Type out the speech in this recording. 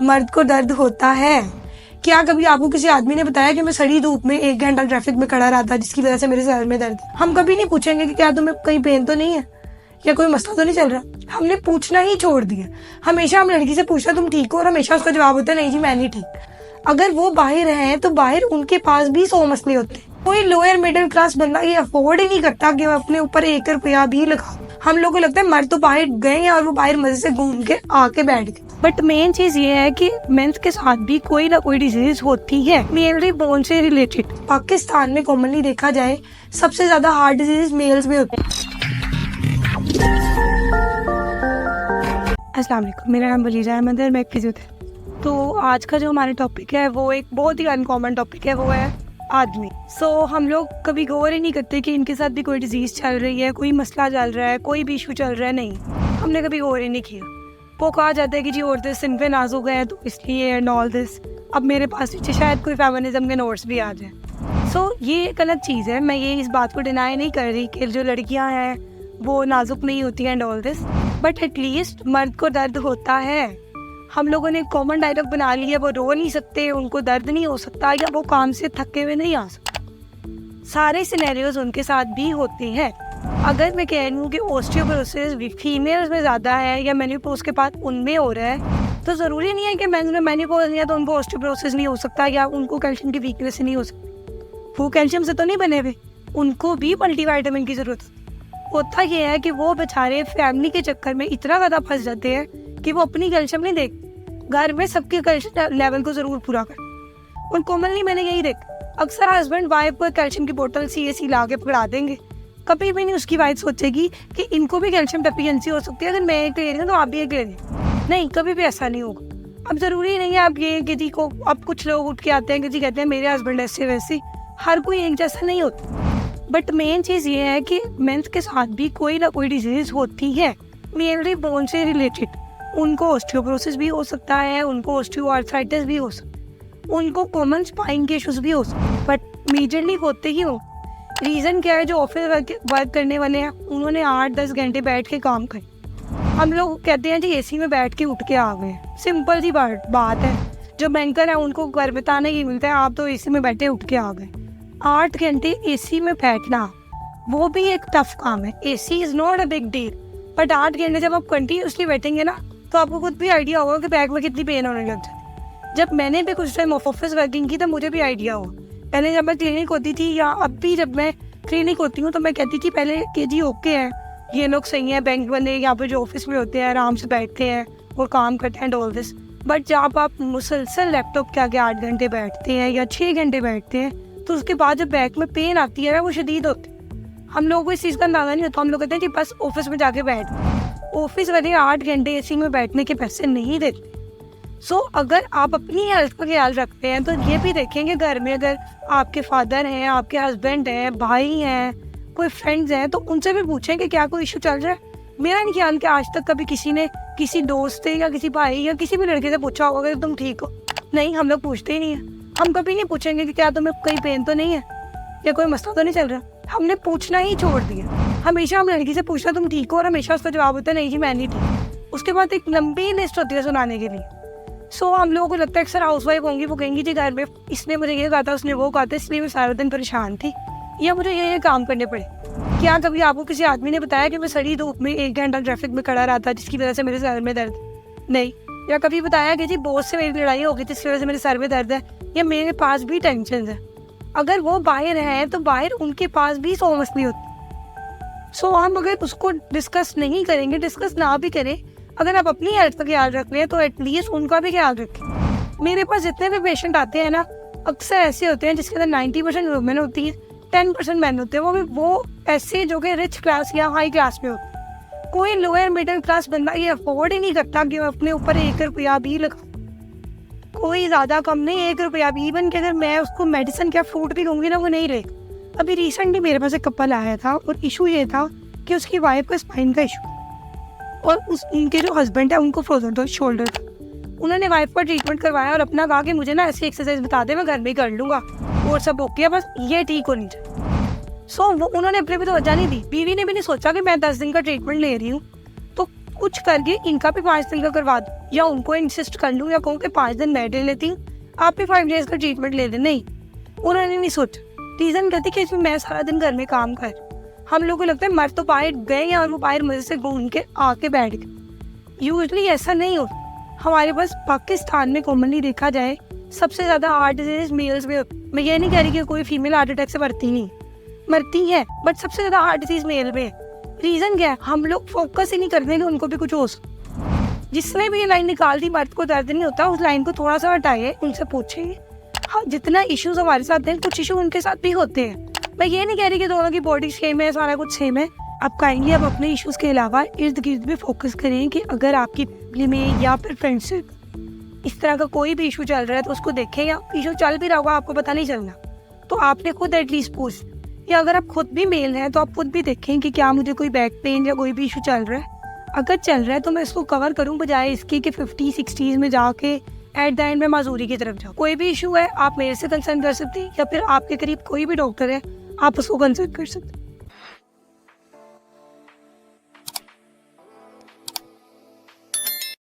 मर्द को दर्द होता है। क्या कभी आपको किसी आदमी ने बताया कि मैं सड़ी धूप में 1 घंटा ट्रैफिक में खड़ा रहा था जिसकी वजह से मेरे सर में दर्द है? हम कभी नहीं पूछेंगे कि क्या तुम्हें कहीं पेन तो नहीं है या कोई मसला तो नहीं चल रहा। हमने पूछना ही छोड़ दिया। हमेशा हम लड़की से पूछते तुम ठीक हो और हमेशा उसका जवाब होता है नहीं जी मैं नहीं ठीक। अगर वो बाहर हैं तो बाहर उनके पास भी 100 मसले होते हैं। कोई लोअर मिडिल क्लास बंदा ये अफोर्ड ही नहीं करता कि वो अपने ऊपर 1 रुपया भी लगा। हम लोग को लगता है मर्द तो बाहर गए हैं और वो बाहर मजे से घूम के आके बैठ गए। बट मेन चीज ये है कि मेंस के साथ भी कोई ना कोई डिजीज होती है मेनली बोन से रिलेटेड। पाकिस्तान में कॉमनली देखा जाए सबसे ज्यादा हार्ट डिजीज मेल्स में होती है। अस्सलाम वालेकुम, मेरा नाम वलीजा अहमद है, मैं एक फिजियोथेरेपिस्ट। तो आज का जो हमारा टॉपिक है वो एक बहुत ही अनकॉमन टॉपिक है, वो है आदमी। हम लोग कभी गौर ही नहीं करते कि इनके साथ भी कोई डिजीज चल रही है, कोई मसला चल रहा है, कोई भी इशू चल रहा है। नहीं, हमने कभी गौर ही नहीं किया। वो कहा जाता है कि जी औरतें सिन पे नाजुक है तो इसलिए एंड ऑल दिस। अब मेरे पास पीछे शायद कोई फेमिनिज्म के नोट्स भी आ जाए। ये गलत चीज़ है। मैं ये इस बात को डिनाई नहीं कर रही कि जो लड़कियां हैं वो नाजुक नहीं होती हैं and all this, but at least मर्द को दर्द होता है। हम लोगों ने कॉमन डायलॉग बना लिया, वो रो नहीं सकते, उनको दर्द नहीं हो सकता, या वो काम से थके हुए नहीं आ सकते। सारे सिनेरियोज उनके साथ भी होते हैं। अगर मैं कह रही हूँ कि ऑस्टियोपोरोसिस फीमेल्स में ज़्यादा है या मेनोपॉज के बाद उनमें हो रहा है, तो ज़रूरी नहीं है कि मेंस में मेनोपॉज नहीं है तो उनको ऑस्टियोपोरोसिस नहीं हो सकता या उनको कैल्शियम की वीकनेस नहीं हो सकती। वो कैल्शियम से तो नहीं बने हुए, उनको भी मल्टीविटामिन की ज़रूरत होता। ये है कि वो बेचारे फैमिली के चक्कर में इतना ज़्यादा फंस जाते हैं कि वो अपनी कैल्शियम नहीं देखते, घर में सबके कैल्शियम लेवल को ज़रूर पूरा कर। और कॉमनली मैंने यही देखा, अक्सर हस्बैंड वाइफ को कैल्शियम की बोतल CAC ला के पकड़ा देंगे। कभी भी नहीं उसकी वाइफ सोचेगी कि इनको भी कैल्शियम डेफिशिएंसी हो सकती है, अगर मैं एक ले रही हूँ तो आप भी एक ले रही। नहीं, कभी भी ऐसा नहीं होगा। अब ज़रूरी नहीं है आप ये किसी को, अब कुछ लोग उठ के आते हैं किसी कहते हैं मेरे हस्बैंड ऐसे वैसे, हर कोई एक जैसा नहीं होता। बट मेन चीज़ ये है कि मेंस के साथ भी कोई ना कोई डिजीज़ होती है मेनली बोन से रिलेटेड। उनको ऑस्टियोपोरोसिस भी हो सकता है, उनको ऑस्टियोआर्थराइटिस भी हो सकता है, उनको कॉमन स्पाइन के इश्यूज भी हो सकते हैं, बट मेजरली होते ही हो। रीज़न क्या है? जो ऑफिस वर्क करने वाले हैं उन्होंने 8-10 घंटे बैठ के काम करे। हम लोग कहते हैं जी AC में बैठ के उठ के आ गए। सिंपल सी बात है। जो बैंकर है उनको घर बताना ही मिलता है आप तो AC में बैठे उठ के आ गए। 8 घंटे AC में बैठना वो भी एक टफ काम है। AC is not a big deal, but 8 घंटे जब आप कंटिन्यूसली बैठेंगे ना तो आपको खुद भी आइडिया होगा कि बैक में कितनी पेन होने लग जाती। जब मैंने भी कुछ टाइम ऑफिस वर्किंग की तो मुझे भी आइडिया हुआ। पहले जब मैं क्लिनिक होती थी या अब भी जब मैं क्लिनिक होती हूँ तो मैं कहती थी पहले कि जी ओके है, ये लोग सही है, बैंक वाले यहाँ पे जो ऑफिस में होते हैं आराम से बैठते हैं और काम करते हैं ऑल दिस। बट जब आप मुसलसल लैपटॉप के आगे 8 घंटे बैठते हैं या 6 घंटे बैठते हैं तो उसके बाद जब बैक में पेन आती है ना वो शदीद होती है। हम लोगों को इस चीज़ का अंदाजा नहीं होता। हम लोग कहते हैं कि बस ऑफिस में जाके बैठ। ऑफिस वाले 8 घंटे AC में बैठने के पैसे नहीं देते। अगर आप अपनी हेल्थ का ख्याल रखते हैं तो ये भी देखेंगे घर में अगर आपके फादर हैं, आपके हस्बैंड हैं, भाई हैं, कोई फ्रेंड्स हैं तो उनसे भी पूछें कि क्या कोई इशू चल रहा है। मेरा नहीं ख्याल कि आज तक कभी किसी ने किसी दोस्त से या किसी भाई या किसी भी लड़के से पूछा होगा कि तुम ठीक हो। नहीं, हम लोग पूछते ही नहीं है। हम कभी नहीं पूछेंगे कि क्या तुम्हें कहीं पेन तो नहीं है या कोई मसला तो नहीं चल रहा। हमने पूछना ही छोड़ दिया। हमेशा हम लड़की से पूछना तुम ठीक हो और हमेशा उसका जवाब होता है नहीं जी मैं नहीं ठीक। उसके बाद एक लंबी लिस्ट होती है सुनाने के लिए। हम लोगों को लगता है अक्सर हाउस वाइफ होंगी, वो कहेंगी जी घर में इसने मुझे ये कहा था, उसने वो कहा था, इसलिए मैं सारा दिन परेशान थी या मुझे ये काम करने पड़े। क्या कभी आपको किसी आदमी ने बताया कि मैं सड़ी धूप में 1 घंटा ट्रैफिक में खड़ा रहा था जिसकी वजह से मेरे सर में दर्द? नहीं। या कभी बताया कि जी बॉस से मेरी लड़ाई हो गई थी जिसकी वजह से मेरे सर में दर्द है या मेरे पास भी टेंशन है? अगर वो बाहर हैं तो बाहर उनके पास भी 100 मसले होती। हम अगर उसको डिस्कस नहीं करेंगे, डिस्कस ना भी करें, अगर आप अपनी हेल्थ का ख्याल रख रहे हैं तो एटलीस्ट उनका भी ख्याल रखें। मेरे पास जितने भी पेशेंट आते हैं ना अक्सर ऐसे होते हैं जिसके अंदर 90% वुमेन होती है, 10% मैन होते हैं। वो भी वो ऐसे जो कि रिच क्लास या हाई क्लास में होते हैं। कोई लोअर मिडिल क्लास बंदा ये अफोर्ड ही नहीं करता कि वो अपने ऊपर 1 रुपया भी लगा, कोई ज़्यादा कम नहीं, 1 रुपया भी। इवन कि अगर मैं उसको मेडिसिन क्या फ्रूट भी दूंगी ना वो नहीं रहेगा। अभी रिसेंटली मेरे पास एक कपल आया था और इशू ये था कि उसकी वाइफ को स्पाइन का इशू और उनके जो हस्बैंड है उनको फ्रोजन था शोल्डर था। उन्होंने वाइफ का ट्रीटमेंट करवाया और अपना कहा कि मुझे ना ऐसी एक्सरसाइज बता दे, मैं घर में ही कर लूँगा और सब ओके है, बस ये ठीक होनी चाहिए। वो उन्होंने अपने पे तो वजह नहीं दी। बीवी ने भी नहीं सोचा कि मैं 10 दिन का ट्रीटमेंट ले रही हूँ तो कुछ करके इनका भी 5 दिन का करवा दूँ, या उनको इंसिस्ट कर लूँ या कहूँ कि 5 दिन मैं ले लेती हूँ, आप भी 5 डेज का ट्रीटमेंट ले लें। नहीं, उन्होंने नहीं सोचा। रीज़न कहती कि इसमें मैं सारा दिन घर में काम कर, हम लोगों को लगता है मर तो बाहर गए हैं और वो बाहर मजे से घूम के आके बैठ गए। यूजली ऐसा नहीं होता। हमारे पास पाकिस्तान में कॉमनली देखा जाए सबसे ज़्यादा हार्ट डिजीज मेल्स में। मैं ये नहीं कह रही कि कोई फीमेल हार्ट अटैक से मरती नहीं, मरती है, बट सबसे ज़्यादा हार्ट डिजीज मेल में है। रीज़न क्या है? हम लोग फोकस ही नहीं करते कि उनको भी कुछ हो सकता। जिसने भी ये लाइन निकाल दी मर्द को दर्द नहीं होता, उस लाइन को थोड़ा सा हटाइए, उनसे पूछिए। हाँ, जितना इश्यूज हमारे साथ हैं, कुछ इशू उनके साथ भी होते हैं। मैं ये नहीं कह रही कि दोनों की बॉडी सेम है, सारा कुछ सेम है। आप काइंडली अब अपने इश्यूज के अलावा इर्द गिर्द भी फोकस करें कि अगर आपकी फैमिली में या फिर फ्रेंडशिप इस तरह का कोई भी इशू चल रहा है तो उसको देखें, या इशू चल भी रहा होगा आपको पता नहीं चलना, तो आपने खुद एटलीस्ट पूछ, या अगर आप खुद भी मेल हैं तो आप खुद भी देखें कि क्या मुझे कोई बैक पेन या कोई भी इशू चल रहा है। अगर चल रहा है तो मैं इसको कवर करूं, बजाय इसके कि 50-60s में जाके एट द एंड में माजूरी की तरफ जाओ। कोई भी इशू है आप मेरे से कंसर्न कर सकते हैं, या फिर आपके करीब कोई भी डॉक्टर है आप उसको कंसल्ट कर सकते हैं।